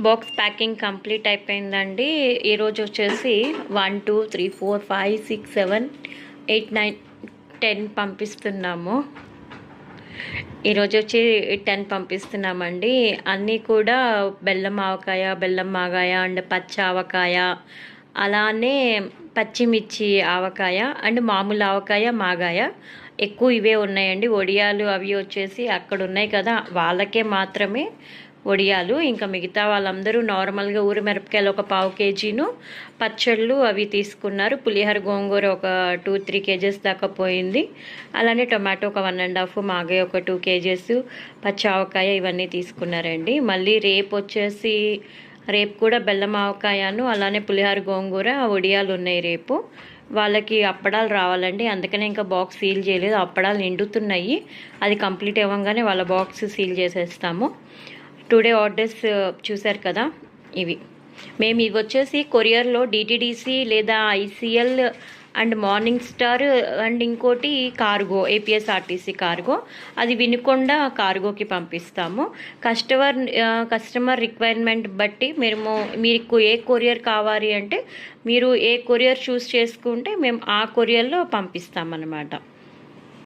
Box packing complete అయిపోయిందండి. ఈరోజు వచ్చేసి 1 2 3 4 5 6 7 8 9 10 పంపిస్తున్నాము. ఈరోజు వచ్చి 10 పంపిస్తున్నామండి. అన్నీ కూడా బెల్లం ఆవకాయ, బెల్లం మాగాయ అండ్ పచ్చి ఆవకాయ, అలానే పచ్చిమిర్చి ఆవకాయ అండ్ మామూలు ఆవకాయ మాగాయ ఎక్కువ ఇవే ఉన్నాయండి. వడియాలు అవి వచ్చేసి అక్కడ ఉన్నాయి కదా, వాళ్ళకే మాత్రమే వడియాలు. ఇంకా మిగతా వాళ్ళందరూ నార్మల్గా ఊరి మిరపకాయలు ఒక 1/2 కేజీను, పచ్చళ్ళు అవి తీసుకున్నారు. పులిహోర గోంగూర ఒక 2-3 కేజెస్ దాకా పోయింది. అలానే టొమాటో ఒక 1.5, మాగాయ ఒక 2 కేజెస్, పచ్చి ఆవకాయ ఇవన్నీ తీసుకున్నారండి. మళ్ళీ రేపు వచ్చేసి రేపు కూడా బెల్లం ఆవకాయను అలానే పులిహోర గోంగూర వడియాలు ఉన్నాయి రేపు. వాళ్ళకి అప్పడాలు రావాలండి, అందుకనే ఇంకా బాక్స్ సీల్ చేయలేదు. అప్పడాలు నిండుతున్నాయి, అది కంప్లీట్ అవ్వగానే వాళ్ళ బాక్స్ సీల్ చేసేస్తాము. టుడే ఆర్డర్స్ చూశారు కదా, ఇవి మేము ఇవి వచ్చేసి కొరియర్లో డిటిడిసి లేదా ICL and morning star and ఇంకోటి కార్గో, ఏపీఎస్ఆర్టీసీ కార్గో, అది వినుకొండ కార్గోకి పంపిస్తాము. కస్టమర్ రిక్వైర్మెంట్ బట్టి మీకు ఏ కొరియర్ కావాలి అంటే మీరు ఏ కొరియర్ చూస్ చేసుకుంటే మేము ఆ కొరియర్లో పంపిస్తామన్నమాట.